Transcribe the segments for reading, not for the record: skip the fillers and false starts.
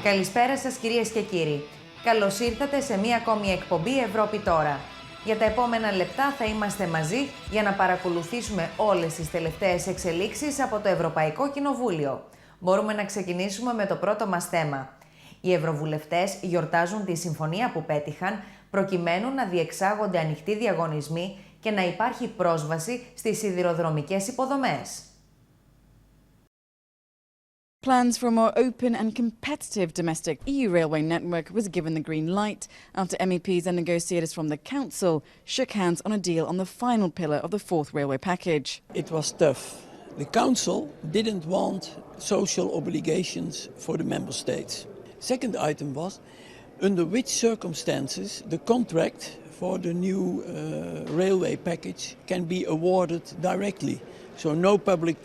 Καλησπέρα σας κυρίες και κύριοι. Καλώς ήρθατε σε μία ακόμη εκπομπή Ευρώπη τώρα. Για τα επόμενα λεπτά θα είμαστε μαζί για να παρακολουθήσουμε όλες τις τελευταίες εξελίξεις από το Ευρωπαϊκό Κοινοβούλιο. Μπορούμε να ξεκινήσουμε με το πρώτο μας θέμα. Οι ευρωβουλευτές γιορτάζουν τη συμφωνία που πέτυχαν προκειμένου να διεξάγονται ανοιχτοί διαγωνισμοί και να υπάρχει πρόσβαση στις σιδηροδρομικές υποδομές. Plans for a more open and competitive domestic EU railway network was given the green light after MEPs and negotiators from the Council shook hands on a deal on the final pillar of the fourth railway package. It was tough. The Council didn't want social obligations for the Member States. Second item was under which circumstances the contract for the new railway package can be awarded directly. So no public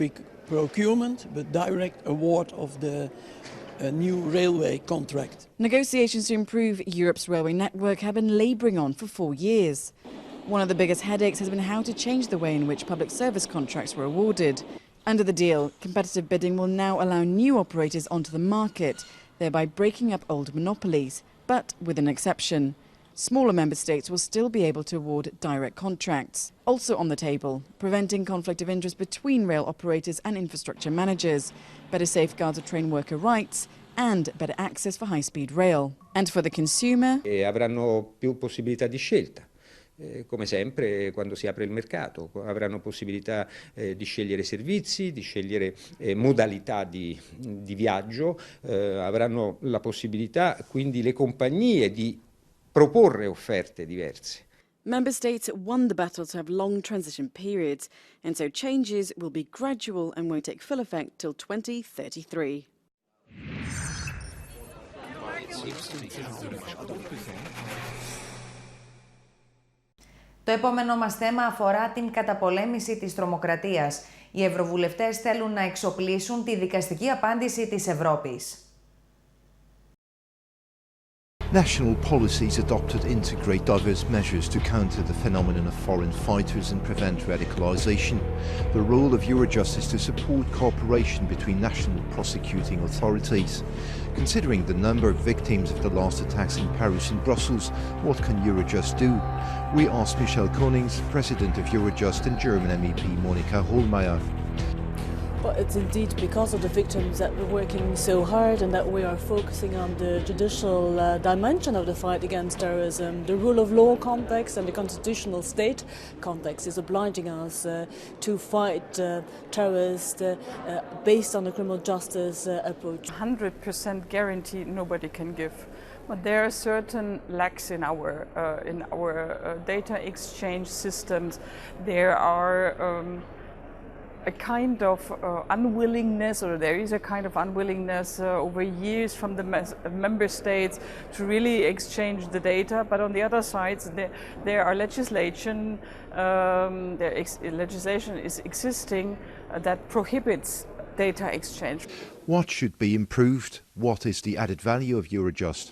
procurement, but direct award of the new railway contract. Negotiations to improve Europe's railway network have been labouring on for 4 years. One of the biggest headaches has been how to change the way in which public service contracts were awarded. Under the deal, competitive bidding will now allow new operators onto the market, thereby breaking up old monopolies, but with an exception. Smaller member states will still be able to award direct contracts. Also on the table, preventing conflict of interest between rail operators and infrastructure managers, better safeguards of train worker rights, and better access for high-speed rail. And for the consumer, avranno più possibilità di scelta. Come sempre quando si apre il mercato avranno possibilità di scegliere servizi, di scegliere modalità di viaggio, avranno la possibilità quindi le compagnie di proporre offerte diverse. Member states won the battle to have long transition periods, and so changes will be gradual and won't take full effect till 2033. Το επόμενο μας θέμα αφορά την καταπολέμηση της τρομοκρατίας. Οι ευρωβουλευτές θέλουν να εξοπλίσουν τη δικαστική απάντηση της Ευρώπης. National policies adopted integrate diverse measures to counter the phenomenon of foreign fighters and prevent radicalisation. The role of Eurojust is to support cooperation between national prosecuting authorities. Considering the number of victims of the last attacks in Paris and Brussels, what can Eurojust do? We asked Michel Konings, President of Eurojust, and German MEP Monika Hohlmeier. But it's indeed because of the victims that we're working so hard and that we are focusing on the judicial dimension of the fight against terrorism. The rule of law context and the constitutional state context is obliging us to fight terrorists based on the criminal justice approach. 100% guarantee nobody can give. But there are certain lacks in our data exchange systems. There are a kind of unwillingness, or there is a kind of unwillingness over years from the member states to really exchange the data. But on the other side, there are legislation is existing that prohibits data exchange. What should be improved? What is the added value of Eurojust?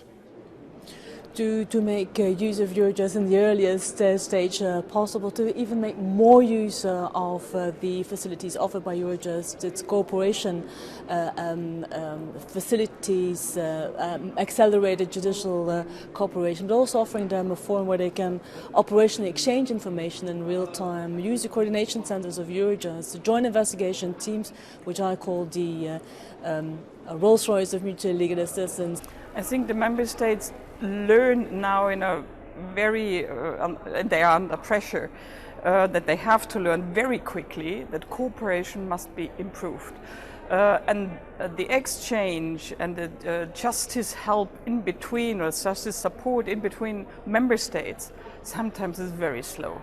To make use of Eurojust in the earliest stage possible, to even make more use of the facilities offered by Eurojust, its cooperation facilities, accelerated judicial cooperation, but also offering them a forum where they can operationally exchange information in real time, use the coordination centers of Eurojust, the joint investigation teams, which I call the Rolls-Royce of mutual legal assistance. I think the member states learn now in a very, they are under pressure, that they have to learn very quickly that cooperation must be improved. And the exchange and the justice help in between, or justice support in between member states, sometimes is very slow.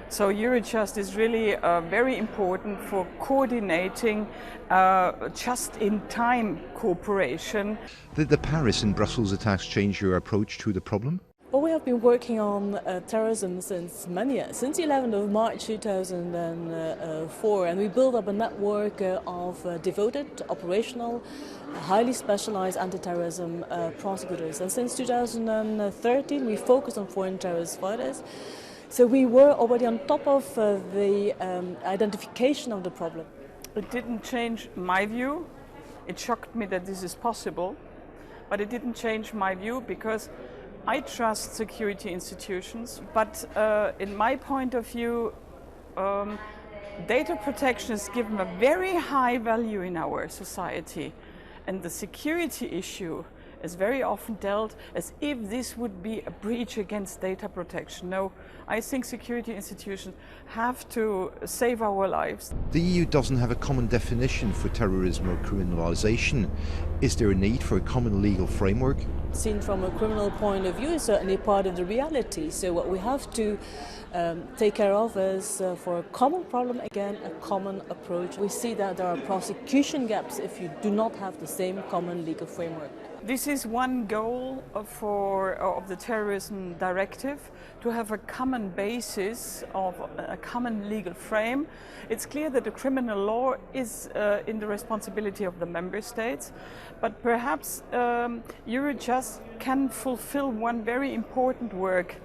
So Eurojust is really very important for coordinating just-in-time cooperation. Did the Paris and Brussels attacks change your approach to the problem? Well, we have been working on terrorism since many years, since the 11th of March 2004, and we built up a network of devoted, operational, highly specialized anti-terrorism prosecutors. And since 2013, we focused on foreign terrorist fighters. So we were already on top of the identification of the problem. It didn't change my view. It shocked me that this is possible. but it didn't change my view because I trust security institutions. But in my point of view, data protection is given a very high value in our society, and the security issue is very often dealt as if this would be a breach against data protection. No, I think security institutions have to save our lives. The EU doesn't have a common definition for terrorism or criminalisation. Is there a need for a common legal framework? Seen from a criminal point of view, is certainly part of the reality. So what we have to take care of is, for a common problem, again, a common approach. We see that there are prosecution gaps if you do not have the same common legal framework. This is one goal of the terrorism directive, to have a common basis of a common legal frame. It's clear that the criminal law is in the responsibility of the member states, but perhaps Eurojust can fulfill one very important work.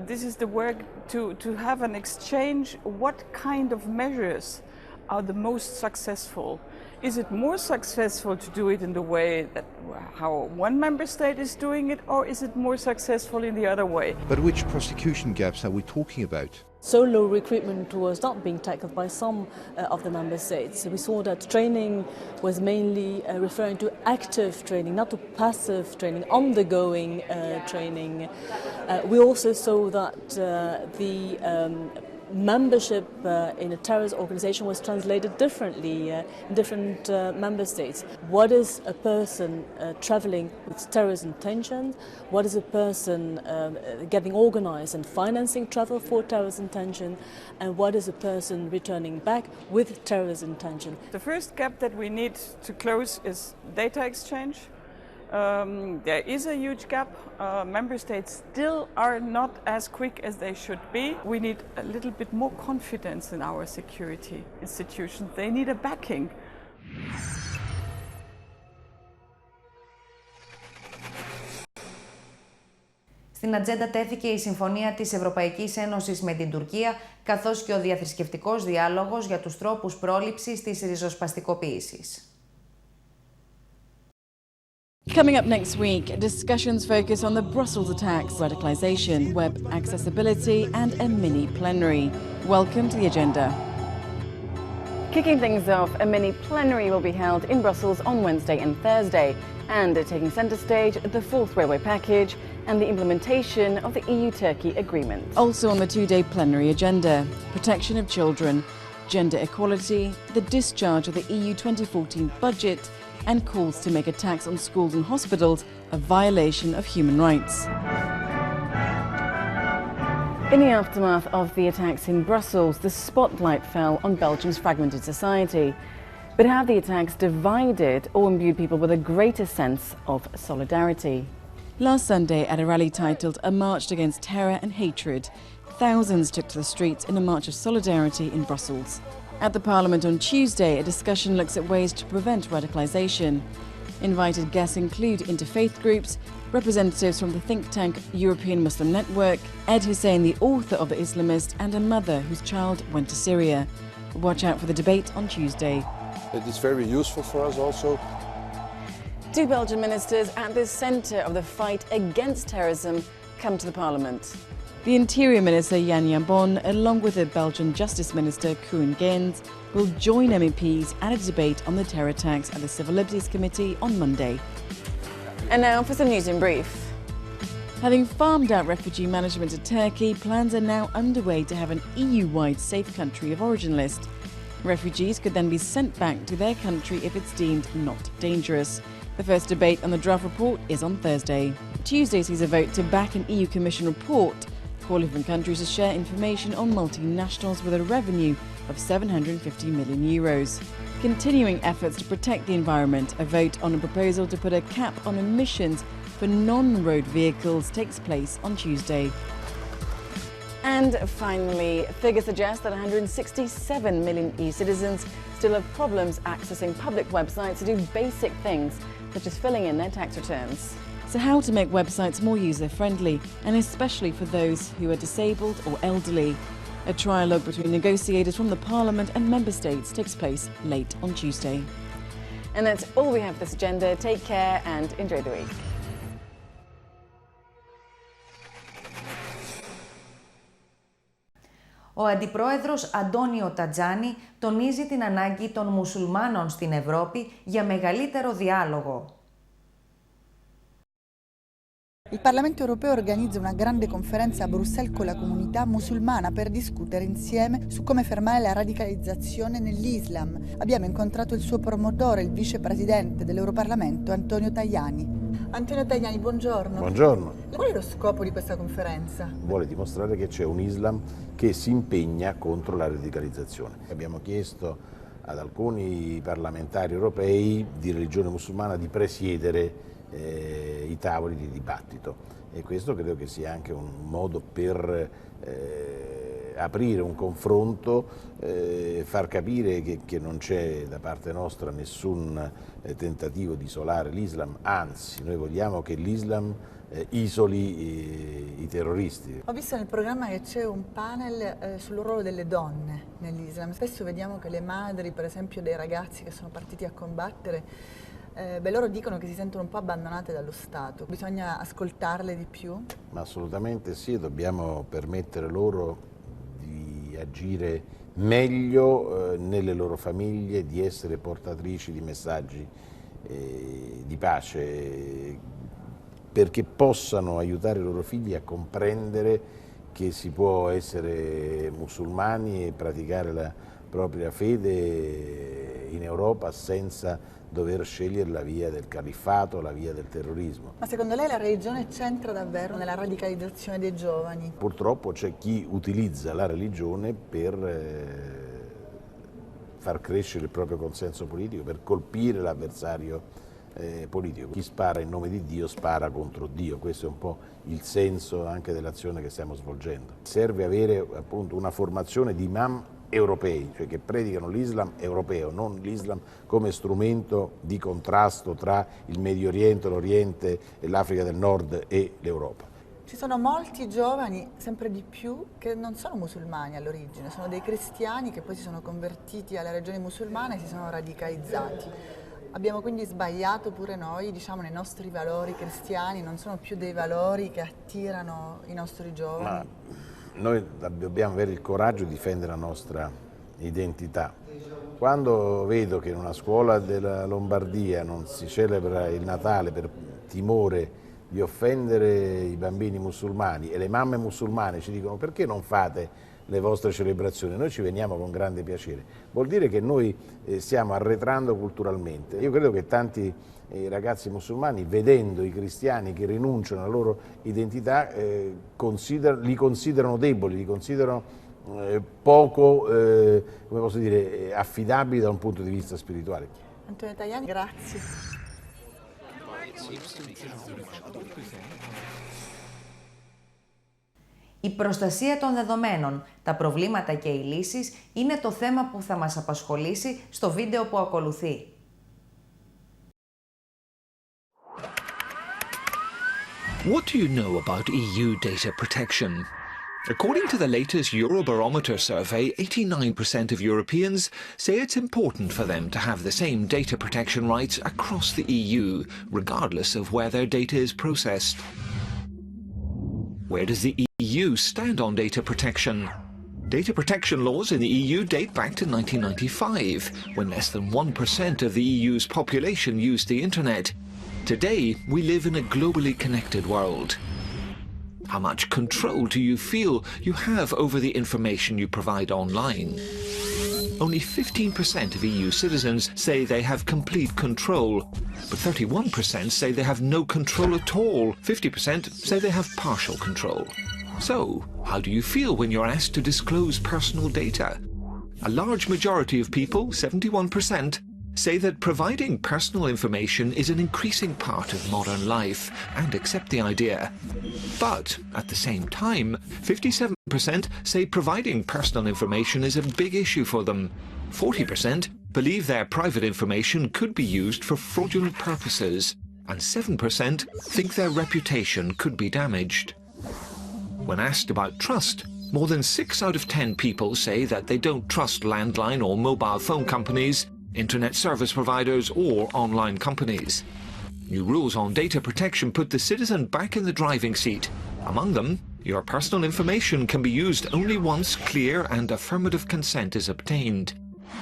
This is the work to have an exchange. What kind of measures are the most successful? Is it more successful to do it in the way that how one member state is doing it, or is it more successful in the other way? But which prosecution gaps are we talking about? Solo recruitment was not being tackled by some of the member states. We saw that training was mainly referring to active training, not to passive training, on-the-going training. We also saw that the membership in a terrorist organization was translated differently in different member states. What is a person traveling with terrorist intention? What is a person getting organized and financing travel for terrorist intention? And what is a person returning back with terrorist intention? The first gap that we need to close is data exchange. There is a huge gap. Member states still are not as quick as they should be. We need a little bit more confidence in our security institutions. They need a backing. Στην ατζέντα τέθηκε η συμφωνία της Ευρωπαϊκής Ένωσης με την Τουρκία, καθώς και ο διαθρησκευτικός διάλογος για τους τρόπους πρόληψης της ριζοσπαστικοποίησης. Coming up next week, discussions focus on the Brussels attacks, radicalisation, web accessibility and a mini plenary. Welcome to the agenda. Kicking things off, a mini plenary will be held in Brussels on Wednesday and Thursday, and taking centre stage, the fourth railway package and the implementation of the EU-Turkey agreement. Also on the two-day plenary agenda, protection of children, gender equality, the discharge of the EU 2014 budget, and calls to make attacks on schools and hospitals a violation of human rights. In the aftermath of the attacks in Brussels, the spotlight fell on Belgium's fragmented society. But have the attacks divided or imbued people with a greater sense of solidarity? Last Sunday, at a rally titled A March Against Terror and Hatred, thousands took to the streets in a march of solidarity in Brussels. At the Parliament on Tuesday, a discussion looks at ways to prevent radicalisation. Invited guests include interfaith groups, representatives from the think tank European Muslim Network, Ed Hussein, the author of The Islamist, and a mother whose child went to Syria. Watch out for the debate on Tuesday. It is very useful for us also. Two Belgian ministers at the centre of the fight against terrorism come to the Parliament. The Interior Minister Jan Jambon, along with the Belgian Justice Minister Koen Gens, will join MEPs at a debate on the terror attacks at the Civil Liberties Committee on Monday. And now for some news in brief. Having farmed out refugee management to Turkey, plans are now underway to have an EU-wide safe country of origin list. Refugees could then be sent back to their country if it's deemed not dangerous. The first debate on the draft report is on Thursday. Tuesday sees a vote to back an EU Commission report calling for countries to share information on multinationals with a revenue of €750 million. Continuing efforts to protect the environment, a vote on a proposal to put a cap on emissions for non-road vehicles takes place on Tuesday. And finally, figures suggest that 167 million EU citizens still have problems accessing public websites to do basic things, such as filling in their tax returns. So how to make websites more user-friendly, and especially for those who are disabled or elderly. A trialogue between negotiators from the Parliament and Member States takes place late on Tuesday. And that's all we have for this agenda. Take care and enjoy the week. Ο Αντιπρόεδρος Αντώνιο Τατζάνι τονίζει την ανάγκη των μουσουλμάνων στην Ευρώπη για μεγαλύτερο διάλογο. Il Parlamento europeo organizza una grande conferenza a Bruxelles con la comunità musulmana per discutere insieme su come fermare la radicalizzazione nell'Islam. Abbiamo incontrato il suo promotore, il vicepresidente dell'Europarlamento, Antonio Tajani. Antonio Tajani, buongiorno. Buongiorno. Qual è lo scopo di questa conferenza? Vuole dimostrare che c'è un Islam che si impegna contro la radicalizzazione. Abbiamo chiesto ad alcuni parlamentari europei di religione musulmana di presiedere i tavoli di dibattito e questo credo che sia anche un modo per aprire un confronto, far capire che non c'è da parte nostra nessun tentativo di isolare l'Islam, anzi noi vogliamo che l'Islam isoli i terroristi. Ho visto nel programma che c'è un panel sul ruolo delle donne nell'Islam. Spesso vediamo che le madri, per esempio dei ragazzi che sono partiti a combattere, loro dicono che si sentono un po' abbandonate dallo Stato. Bisogna ascoltarle di più? Ma assolutamente sì, dobbiamo permettere loro di agire meglio nelle loro famiglie, di essere portatrici di messaggi di pace, perché possano aiutare i loro figli a comprendere che si può essere musulmani e praticare la propria fede in Europa senza dover scegliere la via del califfato, la via del terrorismo. Ma secondo lei la religione c'entra davvero nella radicalizzazione dei giovani? Purtroppo c'è chi utilizza la religione per far crescere il proprio consenso politico, per colpire l'avversario politico. Chi spara in nome di Dio spara contro Dio, questo è un po' il senso anche dell'azione che stiamo svolgendo. Serve avere appunto una formazione di imam europei, cioè che predicano l'Islam europeo, non l'Islam come strumento di contrasto tra il Medio Oriente, l'Oriente, l'Africa del Nord e l'Europa. Ci sono molti giovani, sempre di più, che non sono musulmani all'origine, sono dei cristiani che poi si sono convertiti alla religione musulmana e si sono radicalizzati. Abbiamo quindi sbagliato pure noi, diciamo, nei nostri valori cristiani, non sono più dei valori che attirano i nostri giovani. Noi dobbiamo avere il coraggio di difendere la nostra identità. Quando vedo che in una scuola della Lombardia non si celebra il Natale per timore di offendere i bambini musulmani e le mamme musulmane ci dicono perché non fate le vostre celebrazioni, noi ci veniamo con grande piacere. Vuol dire che noi stiamo arretrando culturalmente. Io credo che tanti ragazzi musulmani, vedendo i cristiani che rinunciano alla loro identità, li considerano deboli, li considerano poco, come posso dire, affidabili da un punto di vista spirituale. Antonio Tajani, grazie. Η προστασία των δεδομένων, τα προβλήματα και οι λύσεις είναι το θέμα που θα μας απασχολήσει στο βίντεο που ακολουθεί. What do you know about EU data protection? According to the latest Eurobarometer survey, 89% of Europeans say it's important for them to have the same data protection rights across the EU, regardless of where their data is processed. Where does the EU stand on data protection? Data protection laws in the EU date back to 1995, when less than 1% of the EU's population used the internet. Today, we live in a globally connected world. How much control do you feel you have over the information you provide online? Only 15% of EU citizens say they have complete control, but 31% say they have no control at all. 50% say they have partial control. So, how do you feel when you're asked to disclose personal data? A large majority of people, 71%, say that providing personal information is an increasing part of modern life and accept the idea. But, at the same time, 57% say providing personal information is a big issue for them. 40% believe their private information could be used for fraudulent purposes, and 7% think their reputation could be damaged. When asked about trust, more than 6 out of 10 people say that they don't trust landline or mobile phone companies. internet service providers or online companies. New rules on data protection put the citizen back in the driving seat. Among them, your personal information can be used only once clear and affirmative consent is obtained.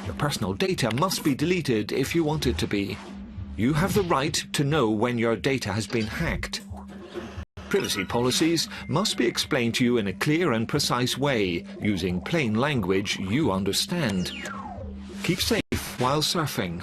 Your personal data must be deleted if you want it to be. You have the right to know when your data has been hacked. Privacy policies must be explained to you in a clear and precise way, using plain language you understand. Keep safe while surfing.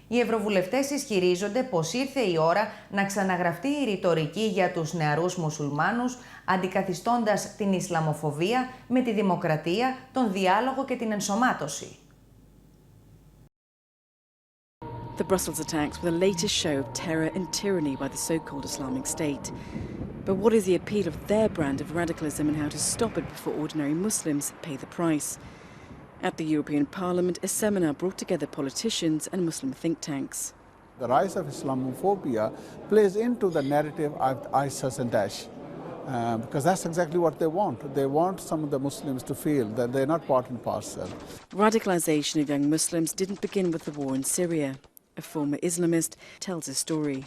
Οι ευρωβουλευτές ισχυρίζονται πως ήρθε η ώρα να ξαναγραφτεί η ρητορική για τους νεαρούς μουσουλμάνους, αντικαθιστώντας την Ισλαμοφοβία με τη δημοκρατία, τον διάλογο και την ενσωμάτωση. The Brussels attacks were the latest show of terror and tyranny by the so-called Islamic State. But what is the appeal of their brand of radicalism and how to stop it before ordinary Muslims pay the price? At the European Parliament, a seminar brought together politicians and Muslim think tanks. The rise of Islamophobia plays into the narrative of ISIS and Daesh, because that's exactly what they want. They want some of the Muslims to feel that they're not part and parcel. Radicalization of young Muslims didn't begin with the war in Syria. A former Islamist tells his story.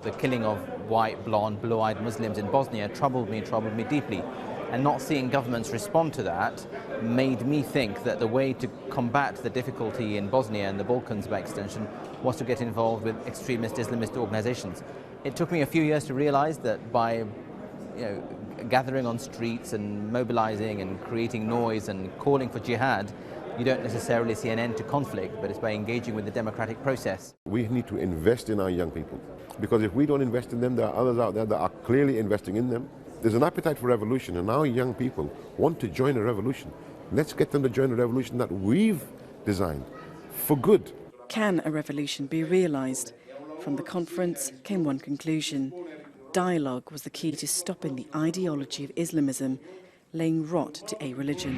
The killing of white, blonde, blue-eyed Muslims in Bosnia troubled me deeply. And not seeing governments respond to that made me think that the way to combat the difficulty in Bosnia and the Balkans by extension was to get involved with extremist Islamist organizations. It took me a few years to realize that by gathering on streets and mobilizing and creating noise and calling for jihad, you don't necessarily see an end to conflict, but it's by engaging with the democratic process. We need to invest in our young people, because if we don't invest in them, there are others out there that are clearly investing in them. There's an appetite for revolution, and our young people want to join a revolution. Let's get them to join a revolution that we've designed for good. Can a revolution be realized? From the conference came one conclusion. Dialogue was the key to stopping the ideology of Islamism, laying rot to a religion.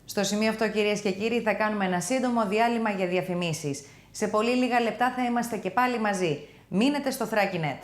Στο σημείο αυτό, κυρίες και κύριοι, θα κάνουμε ένα σύντομο διάλειμμα για διαφημίσεις. Σε πολύ λίγα λεπτά θα είμαστε και πάλι μαζί. Μείνετε στο Thrakinet.